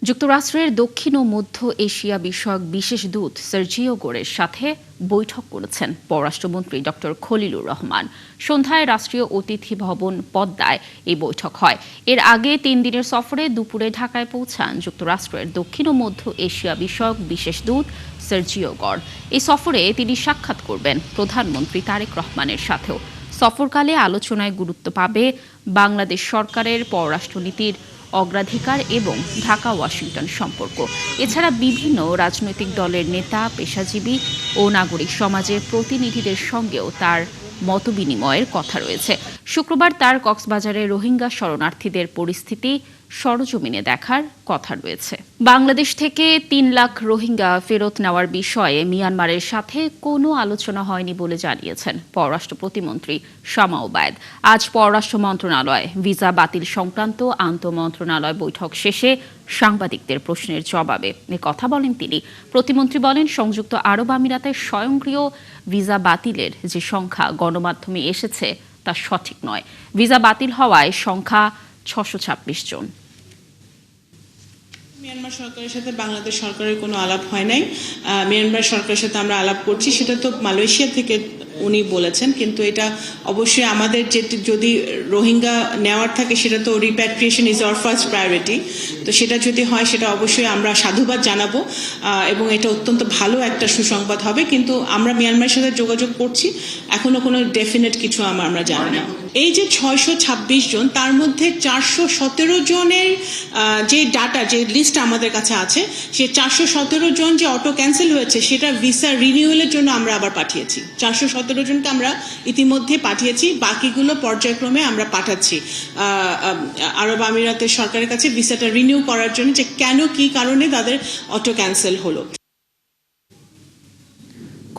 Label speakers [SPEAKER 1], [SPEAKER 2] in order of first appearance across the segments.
[SPEAKER 1] যুক্তরাষ্ট্রের দক্ষিণ ও মধ্য এশিয়া বিষয়ক বিশেষ দূত সার্জিও গোরের সাথে বৈঠক করেছেন পররাষ্ট্রমন্ত্রী ড খলিলুর রহমান। সন্ধ্যায় রাষ্ট্রীয় অতিথি ভবন পদ্মায় এই বৈঠক হয়। এর আগে ৩ দিনের সফরে দুপুরে ঢাকায় পৌঁছান যুক্তরাষ্ট্রের দক্ষিণ ও মধ্য এশিয়া বিষয়ক বিশেষ দূত সার্জিও গর। এই সফরে তিনি সাক্ষাৎ করবেন প্রধানমন্ত্রী তারেক রহমানের সাথেও। সফরকালে আলোচনায় গুরুত্ব পাবে বাংলাদেশ সরকারের পররাষ্ট্রনীতির অগ্রাধিকার এবং ঢাকা ওয়াশিংটন সম্পর্ক। এছাড়া বিভিন্ন রাজনৈতিক দলের নেতা, পেশাজীবী ও নাগরিক সমাজের প্রতিনিধিদের সঙ্গেও তার মতবিনিময়ের কথা রয়েছে। শুক্রবার তার কক্সবাজারে রোহিঙ্গা শরণার্থীদের পরিস্থিতি সরজমিনে দেখার কথা রয়েছে। বাংলাদেশ থেকে ৩ লাখ রোহিঙ্গা ফেরত নেওয়ার বিষয়ে মিয়ানমারের সাথে কোনো আলোচনা হয়নি বলে জানিয়েছেন পররাষ্ট্র প্রতিমন্ত্রী শামা ওবায়েদ। আজ পররাষ্ট্র মন্ত্রণালয় ভিসা বাতিল সংক্রান্ত আন্তঃমন্ত্রণালয় বৈঠক শেষে সাংবাদিকদের প্রশ্নের জবাবে এ কথা বলেন তিনি। প্রতিমন্ত্রী বলেন, সংযুক্ত আরব আমিরাতের স্বয়ংক্রিয় ভিসা বাতিলের যে সংখ্যা গণমাধ্যমে এসেছে তা সঠিক নয়। ভিসা বাতিল হওয়ায় সংখ্যা ৬২৬ জন।
[SPEAKER 2] মিয়ানমার সরকারের সাথে বাংলাদেশ সরকারের কোনো আলাপ হয় নাই। মিয়ানমার সরকারের সাথে আমরা আলাপ করছি, সেটা তো মালয়েশিয়া থেকে উনি বলেছেন, কিন্তু এটা অবশ্যই আমাদের যদি রোহিঙ্গা নেওয়ার থাকে সেটা তো repatriation is our first priority. তো সেটা যদি হয় সেটা অবশ্যই আমরা সাধুবাদ জানাবো এবং এটা অত্যন্ত ভালো একটা সুসংবাদ হবে। কিন্তু আমরা মিয়ানমারের সাথে যোগাযোগ করছি, এখনো কোনো ডেফিনেট কিছু আমরা জানি না। এই যে ৬২৬ জন, তার মধ্যে ৪১৭ জনের যে ডাটা, যে লিস্ট আমাদের কাছে আছে, সে ৪১৭ জন যে অটো ক্যান্সেল হয়েছে সেটা ভিসা রিনিউয়ালের জন্য আমরা আবার পাঠিয়েছি। ৪১৭ জনকে আমরা ইতিমধ্যে পাঠিয়েছি, বাকিগুলো পর্যায়ক্রমে আমরা পাঠাচ্ছি আরব আমিরাতের সরকারের কাছে ভিসাটা রিনিউ করার জন্য, যে কেন কি কারণে তাদের অটো ক্যান্সেল হলো।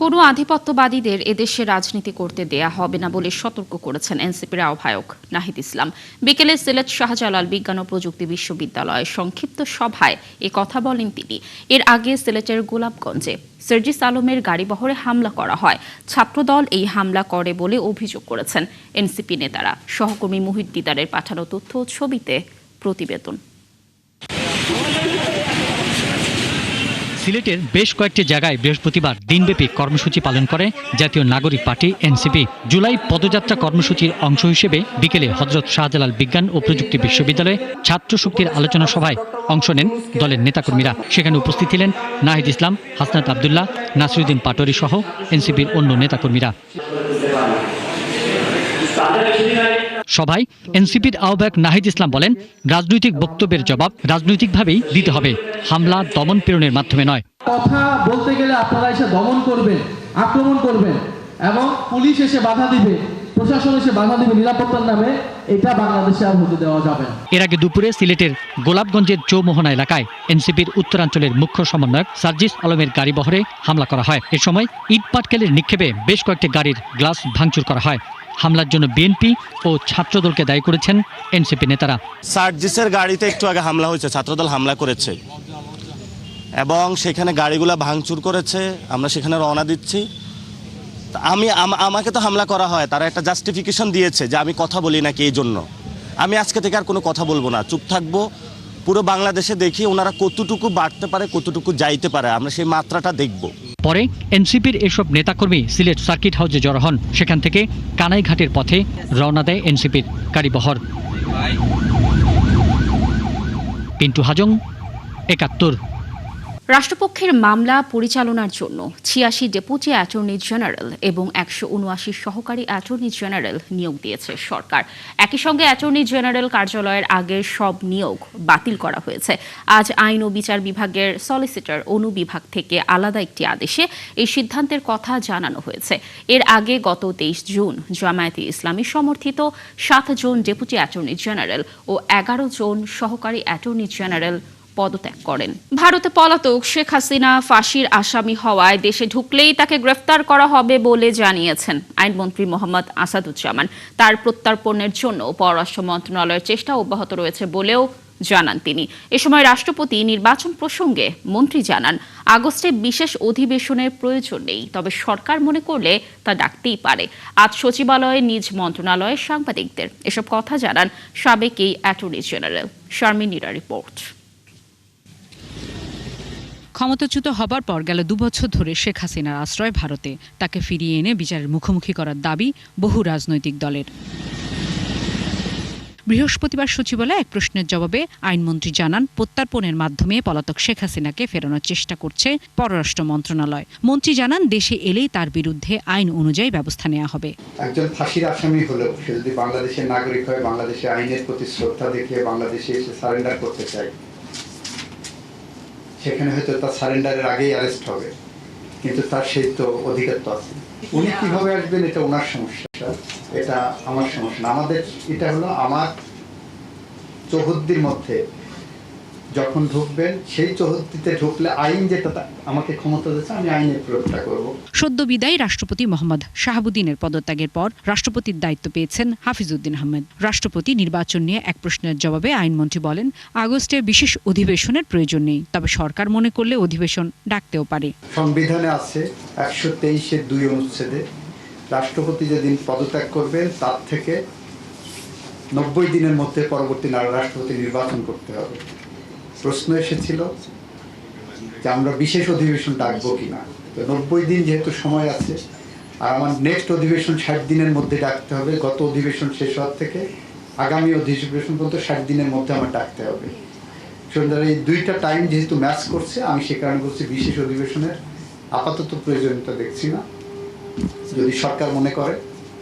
[SPEAKER 1] কোনো আধিপত্যবাদীদের এদেশে রাজনীতি করতে দেয়া হবে না বলে সতর্ক করেছেন এনসিপির আহ্বায়ক নাহিদ ইসলাম। বিকেলে সিলেট শাহজালাল বিজ্ঞান ও প্রযুক্তি বিশ্ববিদ্যালয়ের সংক্ষিপ্ত সভায় এ কথা বলেন তিনি। এর আগে সিলেটের গোলাপগঞ্জে সার্জিস আলমের গাড়িবহরে হামলা করা হয়। ছাত্রদল এই হামলা করে বলে অভিযোগ করেছেন এনসিপি নেতারা। সহকর্মী মুহিত দিদারের পাঠানো তথ্য ও ছবিতে প্রতিবেদন।
[SPEAKER 3] সিলেটের বেশ কয়েকটি জায়গায় বৃহস্পতিবার দিনব্যাপী কর্মসূচি পালন করে জাতীয় নাগরিক পার্টি এনসিপি। জুলাই পদযাত্রা কর্মসূচির অংশ হিসেবে বিকেলে হযরত শাহজালাল বিজ্ঞান ও প্রযুক্তি বিশ্ববিদ্যালয়ে ছাত্র শক্তির আলোচনা সভায় অংশ নেন দলের নেতাকর্মীরা। সেখানে উপস্থিত ছিলেন নাহিদ ইসলাম, হাসনাত আবদুল্লাহ, নাসিরুদ্দিন পাটোয়ারী সহ এনসিপির অন্য নেতাকর্মীরা। সভায় এনসিপির আহ্বায়ক নাহিদ ইসলাম বলেন, রাজনৈতিক বক্তব্যের জবাব রাজনৈতিকভাবেই দিতে হবে, হামলা দমন পীড়নের মাধ্যমে নয়।
[SPEAKER 4] কথা বলতে গেলে আপনারা এসে দমন করবেন, আক্রমণ করবেন এবং পুলিশ এসে বাধা দিবে, প্রশাসন এসে বাধা দিবে নিরাপত্তার নামে, এটা বাংলাদেশে আর হতে দেওয়া যাবে না।
[SPEAKER 3] এর আগে দুপুরে সিলেটের গোলাপগঞ্জের চৌমোহনা এলাকায় এনসিপির উত্তরাঞ্চলের মুখ্য সমন্বয়ক সার্জিস আলমের গাড়িবহরে হামলা করা হয়। এ সময় ইট পাটকেলের নিক্ষেপে বেশ কয়েকটি গাড়ির গ্লাস ভাঙচুর করা হয়। হামলার জন্য বিএনপি ও ছাত্রদলকে দায়ী করেছেন এনসিপি নেতারা।
[SPEAKER 5] সার্জিসের গাড়িতে একটু আগে হামলা হয়েছে, ছাত্রদল হামলা করেছে এবং সেখানে গাড়িগুলা ভাঙচুর করেছে। আমরা সেখানে রওনা দিচ্ছি। আমাকে তো হামলা করা হয়, তারা একটা জাস্টিফিকেশন দিয়েছে যে আমি কথা বলি নাকি, এই জন্য আমি আজকে থেকে আর কোনো কথা বলবো না, চুপ থাকবো। পুরো বাংলাদেশে দেখি ওনারা কতটুকু বাড়তে পারে, কতটুকু যাইতে পারে, আমরা সেই মাত্রাটা দেখব। পরে
[SPEAKER 3] এনসিপির এসব নেতাকর্মী সিলেট সার্কিট হাউসে জড়ো হন। সেখান থেকে কানাইঘাটের পথে রওনা দেয় এনসিপির গাড়িবহর। পিন্টু হাজং, ৭১।
[SPEAKER 1] রাষ্ট্রপক্ষের মামলা পরিচালনার জন্য ৮৬ ডেপুটি অ্যাটর্নি জেনারেল এবং ১৭৯ সহকারী অ্যাটর্নি জেনারেল নিয়োগ দিয়েছে সরকার। একই সঙ্গে অ্যাটর্নি জেনারেল কার্যালয়ের আগের সব নিয়োগ বাতিল করা হয়েছে। আজ আইন ও বিচার বিভাগের সলিসিটর অনুবিভাগ থেকে আলাদা একটি আদেশে এই সিদ্ধান্তের কথা জানানো হয়েছে। এর আগে গত ২৩ জুন জামায়াতে ইসলামী সমর্থিত ৭ জন ডেপুটি অ্যাটর্নি জেনারেল ও ১১ জন সহকারী অ্যাটর্নি জেনারেল পদত্যাগ করেন। ভারতে পলাতক শেখ হাসিনা ফাঁসির আসামি হওয়ায় দেশে ঢুকলেই তাকে গ্রেফতার করা হবে বলে জানিয়েছেন আইনমন্ত্রী মোহাম্মদ আসাদুজ্জামান। তার প্রত্যর্পণের জন্য পররাষ্ট্র মন্ত্রণালয়ের চেষ্টা অব্যাহত রয়েছে বলেও জানান তিনি। এ সময় রাষ্ট্রপতি নির্বাচন প্রসঙ্গে মন্ত্রী জানান, আগস্টে বিশেষ অধিবেশনের প্রয়োজন নেই, তবে সরকার মনে করলে তা ডাকতেই পারে। আজ সচিবালয়ে নিজ মন্ত্রণালয়ে সাংবাদিকদের এসব কথা জানান সাবেক এই attorney general. Sharmin Nira report.
[SPEAKER 6] ক্ষমতাচ্যুত হবার পর গেল 2 বছর ধরে শেখ হাসিনার আশ্রয় ভারতে। তাকে ফিরিয়ে এনে বিচারের মুখোমুখি করার দাবি বহু রাজনৈতিক দলের। বৃহস্পতিবার সচিবালয়ে এক প্রশ্নের জবাবে আইনমন্ত্রী জানান, প্রত্যর্পণের মাধ্যমে পলাতক শেখ হাসিনাকে ফেরানোর চেষ্টা করছে পররাষ্ট্র মন্ত্রণালয়। মন্ত্রী জানান, দেশে এলেই তার বিরুদ্ধে আইন অনুযায়ী ব্যবস্থা নেওয়া হবে।
[SPEAKER 7] একজন ফাঁসির আসামি হলেও সে যদি বাংলাদেশের নাগরিক হয়, বাংলাদেশের আইনের প্রতি শ্রদ্ধা দেখিয়ে বাংলাদেশে এসে সারেন্ডার করতে চায়, সেখানে হয়তো তার সারেন্ডারের আগেই অ্যারেস্ট হবে, কিন্তু তার সেই তো অধিকার তো আছে। উনি কিভাবে আসবেন এটা ওনার সমস্যা, এটা আমার সমস্যা না। আমাদের এটা হলো আমার চৌহদ্দির মধ্যে যখন ঢুকবেন, সেই চৌহদ্দিতে ঢুকলে আইন যেটা আমাকে ক্ষমতা দিচ্ছে, আমি আইনের প্রয়োগটা করব।
[SPEAKER 6] সদ্য বিদায়ী রাষ্ট্রপতি মোহাম্মদ শাহাবুদ্দিনের পদত্যাগের পর রাষ্ট্রপতির দায়িত্ব পেয়েছেন হাফিজউদ্দিন আহমেদ। রাষ্ট্রপতি নির্বাচন নিয়ে এক প্রশ্নের জবাবে আইনমন্ত্রী বলেন, আগস্টে বিশেষ অধিবেশনের প্রয়োজন নেই, তবে সরকার মনে করলে অধিবেশন ডাকতেও পারে।
[SPEAKER 7] সংবিধানে আছে 123(2) অনুচ্ছেদে রাষ্ট্রপতি যেদিন পদত্যাগ করবেন তার থেকে 90 দিনের মধ্যে পরবর্তী রাষ্ট্রপতি নির্বাচন করতে হবে। প্রশ্ন এসেছিল যে আমরা বিশেষ অধিবেশন ডাকবো কিনা। তো 90 দিন যেহেতু সময় আছে, আর আমার নেক্সট অধিবেশন 60 দিনের মধ্যে ডাকতে হবে। গত অধিবেশন শেষ হওয়ার থেকে আগামী অধিবেশন পর্যন্ত 60 দিনের মধ্যে আমার ডাকতে হবে। সুতরাং এই দুইটা টাইম যেহেতু ম্যাচ করছে, আমি সে কারণে বলছি বিশেষ অধিবেশনের আপাতত প্রয়োজনীয়তা দেখছি না। যদি সরকার মনে করে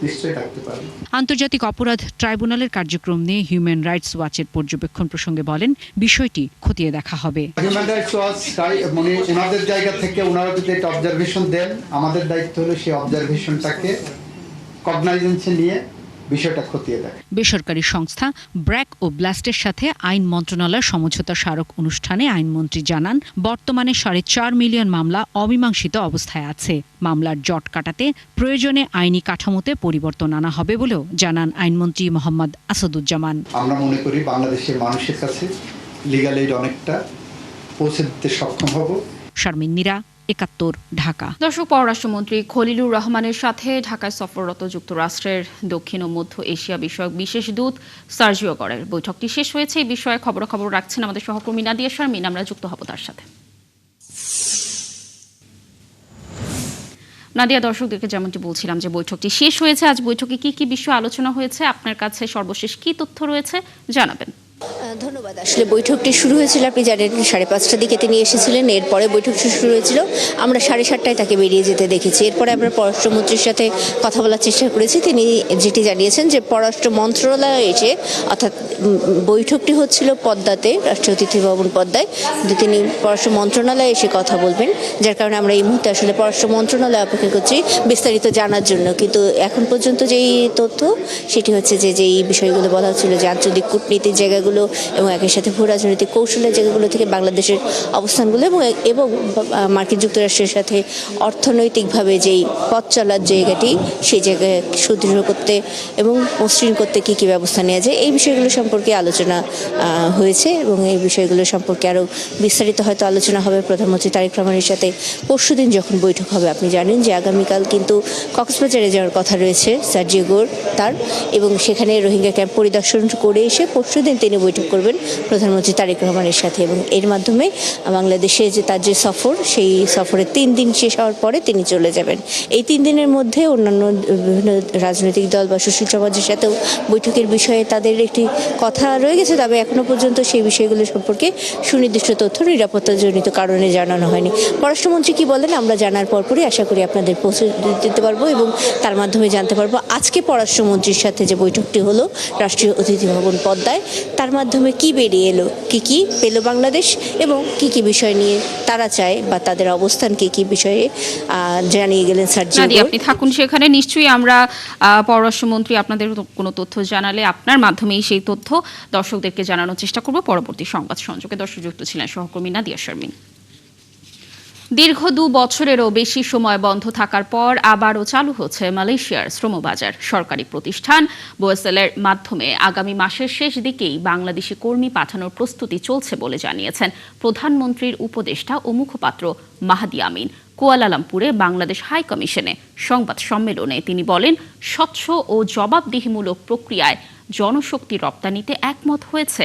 [SPEAKER 7] নিশ্চয়ই ডাকতে পারে।
[SPEAKER 6] আন্তর্জাতিক অপরাধ ট্রাইব্যুনালের কার্যক্রম নিয়ে হিউম্যান রাইটস ওয়াচের পর্যবেক্ষণ প্রসঙ্গে বলেন, বিষয়টি খতিয়ে দেখা হবে।
[SPEAKER 7] হিউম্যান রাইটস ওয়াচ মানে ওনাদের জায়গা থেকে ওনারা যদি একটা অবজারভেশন দেন, আমাদের দায়িত্ব হলো সেই অবজারভেশনটাকে কগনাইজেন্সে নিয়ে বিষয়টা খতিয়ে দেখা।
[SPEAKER 6] বেসরকারি সংস্থা ব্র্যাক ও ব্লাস্টের সাথে আইন মন্ত্রণালয়ের সমঝোতা স্মারক অনুষ্ঠানে আইনমন্ত্রী জানান, বর্তমানে 4.5 মিলিয়ন মামলা অমীমাংসিত অবস্থায় আছে। মামলার জট কাটাতে প্রয়োজনে আইনি কাঠামোতে পরিবর্তন আনা হবে বলেও জানান আইনমন্ত্রী মোহাম্মদ আসাদুজ্জামান।
[SPEAKER 7] আমরা মনে করি বাংলাদেশের মানুষের কাছে লিগ্যাল এইড অনেকটা পৌঁছে দিতে সক্ষম হব।
[SPEAKER 6] শারমিন মীরা, 71, ঢাকা।
[SPEAKER 1] দর্শক, পররাষ্ট্রমন্ত্রী খলিলুর রহমানের সাথে ঢাকায় সফররত যুক্তরাষ্ট্রের দক্ষিণ ও মধ্য এশিয়া বিষয়ক বিশেষ দূত সার্জিও গরের বৈঠকটি শেষ হয়েছে। এই বিষয়ে খবর রাখছেন আমাদের সহকর্মী নাদিয়া শারমিন। আমরা যুক্ত হব তার সাথে। নাদিয়া, দর্শকদেরকে যেমনটি বলছিলাম যে বৈঠকটি শেষ হয়েছে, আজ বৈঠকে কি কি বিষয় আলোচনা হয়েছে, আপনার কাছে সর্বশেষ কি তথ্য রয়েছে জানাবেন।
[SPEAKER 8] ধন্যবাদ। আসলে বৈঠকটি শুরু হয়েছিল, আপনি জানেন 5:30টার দিকে তিনি এসেছিলেন। এরপরে বৈঠক শুরু হয়েছিল, আমরা 7:30টায় তাকে বেরিয়ে যেতে দেখেছি। এরপরে আমরা পররাষ্ট্রমন্ত্রীর সাথে কথা বলার চেষ্টা করেছি। তিনি যেটি জানিয়েছেন যে পররাষ্ট্র মন্ত্রণালয়ে এসে, অর্থাৎ বৈঠকটি হচ্ছিল পদ্মাতে, রাষ্ট্রীয় অতিথি ভবন পদ্মায়, কিন্তু তিনি পররাষ্ট্র মন্ত্রণালয়ে এসে কথা বলবেন, যার কারণে আমরা এই মুহূর্তে আসলে পররাষ্ট্র মন্ত্রণালয় অপেক্ষা করছি বিস্তারিত জানার জন্য। কিন্তু এখন পর্যন্ত যেই তথ্য সেটি হচ্ছে যে যেই বিষয়গুলো বলা হচ্ছিল, যে আঞ্চলিক কূটনীতির জায়গাগুলো এবং একই সাথে ভূ রাজনৈতিক কৌশলের জায়গাগুলো থেকে বাংলাদেশের অবস্থানগুলো এবং মার্কিন যুক্তরাষ্ট্রের সাথে অর্থনৈতিকভাবে যেই পথ চলার জায়গাটি, সেই জায়গায় সুদৃঢ় করতে এবং মসৃণ করতে কী কী ব্যবস্থা নেওয়া যায়, এই বিষয়গুলো সম্পর্কে আলোচনা হয়েছে। এবং এই বিষয়গুলো সম্পর্কে আরও বিস্তারিত হয়তো আলোচনা হবে প্রধানমন্ত্রী তারেক রহমানের সাথে পরশুদিন যখন বৈঠক হবে। আপনি জানেন যে আগামীকাল কিন্তু কক্সবাজারে যাওয়ার কথা রয়েছে সার্জিও গোর তার, এবং সেখানে রোহিঙ্গা ক্যাম্প পরিদর্শন করে এসে পরশুদিন তিনি বৈঠক করবেন প্রধানমন্ত্রী তারেক রহমানের সাথে। এবং এর মাধ্যমে বাংলাদেশে যে তার যে সফর, সেই সফরে 3 দিন শেষ হওয়ার পরে তিনি চলে যাবেন। এই 3 দিনের মধ্যে অন্যান্য বিভিন্ন রাজনৈতিক দল বা সুশীল সমাজের সাথেও বৈঠকের বিষয়ে তাদের একটি কথা রয়ে গেছে, তবে এখনো পর্যন্ত সেই বিষয়গুলো সম্পর্কে সুনির্দিষ্ট তথ্য নিরাপত্তাজনিত কারণে জানানো হয়নি। পররাষ্ট্রমন্ত্রী কি বলেন আমরা জানার পরপরই আশা করি আপনাদের পৌঁছে দিতে পারবো এবং তার মাধ্যমে জানতে পারবো আজকে পররাষ্ট্রমন্ত্রীর সাথে যে বৈঠকটি হলো রাষ্ট্রীয় অতিথি ভবন পদ্মায়, তার মাধ্যমে কি বেরিয়ে এলো, কি পেল বাংলাদেশ এবং কি বিষয় নিয়ে তারা চায় বা তাদের অবস্থান কি বিষয়ে জানিয়ে গেলেন সার্জিও।
[SPEAKER 1] আপনি থাকুন সেখানে। নিশ্চয়ই আমরা পররাষ্ট্রমন্ত্রী আপনাদের কোনো তথ্য জানালে আপনার মাধ্যমেই সেই তথ্য দর্শকদেরকে জানানোর চেষ্টা করব পরবর্তী সংবাদ সংযোগে। দর্শক, যুক্ত ছিলেন সহকর্মী নাদিয়া শারমিন। দীর্ঘ 2 বছরেরও বেশি সময় বন্ধ থাকার পর আবারও চালু হচ্ছে মালয়েশিয়ার শ্রমবাজার। সরকারি প্রতিষ্ঠান বোয়েসেলের মাধ্যমে আগামী মাসের শেষ দিকেই বাংলাদেশি কর্মী পাঠানোর প্রস্তুতি চলছে বলে জানিয়েছেন প্রধানমন্ত্রীর উপদেষ্টা ও মুখপাত্র মাহাদি আমিন। কুয়ালালামপুরে বাংলাদেশ হাই কমিশনে সংবাদ সম্মেলনে তিনি বলেন, স্বচ্ছ ও জবাবদিহিমূলক প্রক্রিয়ায় জনশক্তি রপ্তানিতে একমত হয়েছে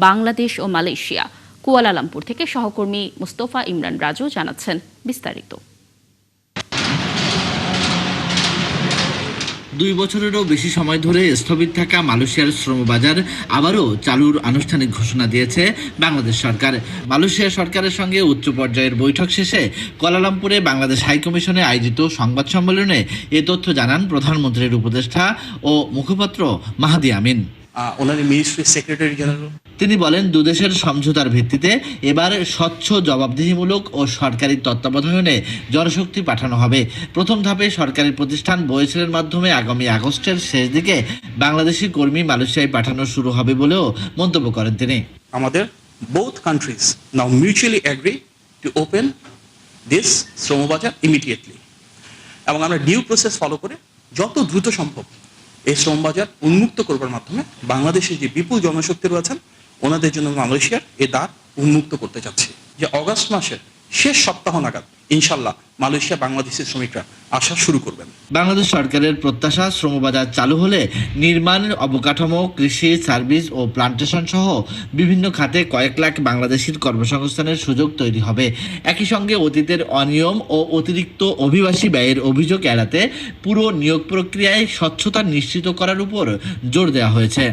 [SPEAKER 1] বাংলাদেশ ও মালয়েশিয়া। কুয়ালালামপুর থেকে সহকর্মী মুস্তফা ইমরান রাজু জানাচ্ছেন বিস্তারিত।
[SPEAKER 9] 2 বছরেরও বেশি সময় ধরে স্থগিত থাকা মালয়েশিয়ার শ্রমবাজার আবারও চালুর আনুষ্ঠানিক ঘোষণা দিয়েছে বাংলাদেশ সরকার। মালয়েশিয়া সরকারের সঙ্গে উচ্চ পর্যায়ের বৈঠক শেষে কুয়ালালামপুরে বাংলাদেশ হাইকমিশনে আয়োজিত সংবাদ সম্মেলনে এ তথ্য জানান প্রধানমন্ত্রীর উপদেষ্টা ও মুখপাত্র মাহাদি আমিন।
[SPEAKER 10] ওনার মিনিস্ট্রির সেক্রেটারি জেনারেল
[SPEAKER 9] তিনি বলেন, দুদেশের সমঝোতার ভিত্তিতে এবার স্বচ্ছ, জবাবদিহিমূলক ও সরকারি তত্ত্বাবধানে জনশক্তি পাঠানো হবে। প্রথম ধাপে সরকারি প্রতিষ্ঠান বয়েছেলের মাধ্যমে আগামী আগস্টের শেষ দিকে বাংলাদেশি কর্মী মালয়েশিয়ায় পাঠানো শুরু হবে বলেও মন্তব্য করেন তিনি।
[SPEAKER 10] আমাদের both countries now mutually agree to open this শ্রমবাজার immediately এবং আমরা ডিউ প্রসেস ফলো করে যত দ্রুত সম্ভব এই শ্রমবাজার উন্মুক্ত করবার মাধ্যমে বাংলাদেশের যে বিপুল জনশক্তি রয়েছেন ওনাদের জন্য মালয়েশিয়ার এই দ্বার উন্মুক্ত করতে যাচ্ছি। যে অগস্ট মাসের শেষ সপ্তাহ নাগাদ ইনশাল্লাহ মালয়েশিয়া বাংলাদেশি শ্রমিকরা আসা শুরু করবেন।
[SPEAKER 9] বাংলাদেশ সরকারের প্রত্যাশা, শ্রমবাজার চালু হলে নির্মাণ, অবকাঠামো, কৃষি, সার্ভিস ও প্লান্টেশন সহ বিভিন্ন খাতে কয়েক লাখ বাংলাদেশির কর্মসংস্থানের সুযোগ তৈরি হবে। একই সঙ্গে অতীতের অনিয়ম ও অতিরিক্ত অভিবাসী ব্যয়ের অভিযোগ এড়াতে পুরো নিয়োগ প্রক্রিয়ায় স্বচ্ছতা নিশ্চিত করার উপর জোর দেওয়া হয়েছে।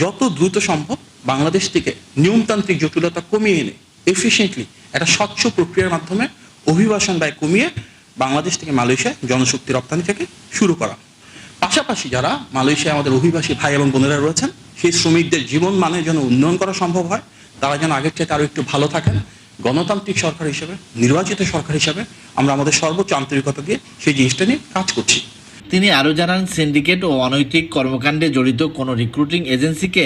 [SPEAKER 10] যত দ্রুত সম্ভব বাংলাদেশ থেকে নিয়মতান্ত্রিক জটিলতা কমিয়ে এনে এফিশিয়েন্টলি একটা স্বচ্ছ প্রক্রিয়ার মাধ্যমে অভিবাসন ব্যয় কমিয়ে বাংলাদেশ থেকে মালয়েশিয়ায় জনশক্তি রপ্তানি থেকে শুরু করা। পাশাপাশি যারা মালয়েশিয়ায় আমাদের অভিবাসী ভাই এবং বোনেরা রয়েছেন সেই শ্রমিকদের জীবন মানের জন্য উন্নয়ন করা সম্ভব হয়, তারা যেন আগের চাইতে আরও একটু ভালো থাকেন। গণতান্ত্রিক সরকার হিসেবে, নির্বাচিত সরকার হিসেবে আমরা আমাদের সর্বোচ্চ আন্তরিকতা দিয়ে সেই জিনিসটা নিয়ে কাজ করছি।
[SPEAKER 9] তিনি আরও জানান, সিন্ডিকেট ও অনৈতিক কর্মকাণ্ডে জড়িত কোনো রিক্রুটিং এজেন্সিকে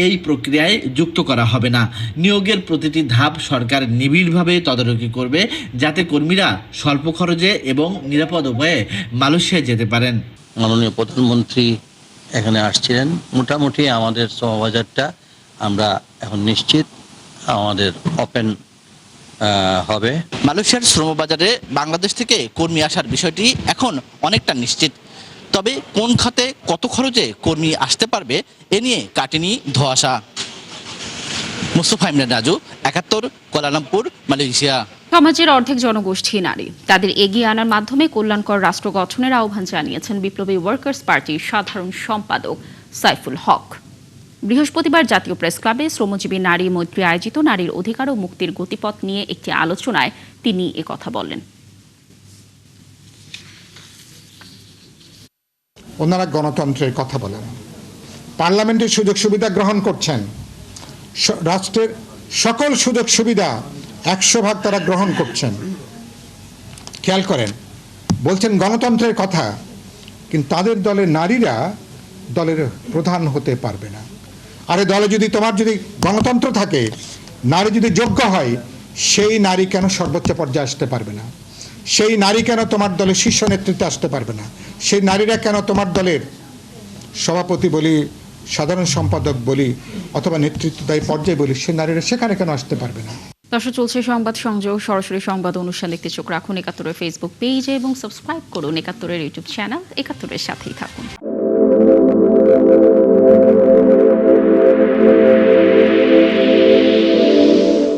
[SPEAKER 9] এই প্রক্রিয়ায় যুক্ত করা হবে না। নিয়োগের প্রতিটি ধাপ সরকার নিবিড়ভাবে তদারকি করবে, যাতে কর্মীরা স্বল্প খরচে এবং নিরাপদ উপায়ে মালয়েশিয়ায় যেতে পারেন।
[SPEAKER 11] মাননীয় প্রধানমন্ত্রী এখানে আসছিলেন। মোটামুটি আমাদের শ্রমবাজারটা আমরা এখন নিশ্চিত আমাদের ওপেন হবে।
[SPEAKER 12] মালয়েশিয়ার শ্রমবাজারে বাংলাদেশ থেকে কর্মী আসার বিষয়টি এখন অনেকটা নিশ্চিত। তবে কোন খাতে কত খরচে কর্মী আসতে পারবে এ নিয়ে কাটেনি ধোঁয়াশা। Mustafa Imran Raju, ৭১, Kuala Lumpur, Malaysia.
[SPEAKER 1] সমাজের অর্ধেক জনগোষ্ঠী নারী। তাদের এগিয়ে আনার মাধ্যমে কল্যাণকর রাষ্ট্র গঠনের আহ্বান জানিয়েছেন বিপ্লবী ওয়ার্কার্স পার্টির সাধারণ সম্পাদক সাইফুল হক। বৃহস্পতিবার জাতীয় প্রেস ক্লাবে শ্রমজীবী নারী মৈত্রী আয়োজিত নারীর অধিকার ও মুক্তির গতিপথ নিয়ে একটি আলোচনায় তিনি একথা বলেন।
[SPEAKER 13] ওনারা গণতন্ত্রের কথা বলেন, পার্লামেন্টের সুযোগ সুবিধা গ্রহণ করছেন, রাষ্ট্রের সকল সুযোগ সুবিধা 100% তারা গ্রহণ করছেন। খেয়াল করেন, বলছেন গণতন্ত্রের কথা, কিন্তু তাদের দলের নারীরা দলের প্রধান হতে পারবে না। আরে দলে যদি তোমার যদি গণতন্ত্র থাকে, নারী যদি যোগ্য হয়, সেই নারী কেন সর্বোচ্চ পর্যায়ে আসতে পারবে না? সেই নারী কেন তোমার দলের শীর্ষ নেতৃত্বে আসতে পারবে না? সেই নারীরা কেন তোমার দলের সভাপতি বলি, সাধারণ সম্পাদক বলি, অথবা নেতৃত্বদায়ী পর্যায়ে বলি, সেই নারীরা সেখানে কেন আসতে পারবে না?
[SPEAKER 1] দর্শক, চলছে সংবাদ সংযোগ। সরাসরি সংবাদ অনুষ্ঠান দেখতে চোখ রাখুন ৭১-এর ফেসবুক পেজে এবং সাবস্ক্রাইব করুন ৭১-এর ইউটিউব চ্যানেল। ৭১-এর সাথেই থাকুন।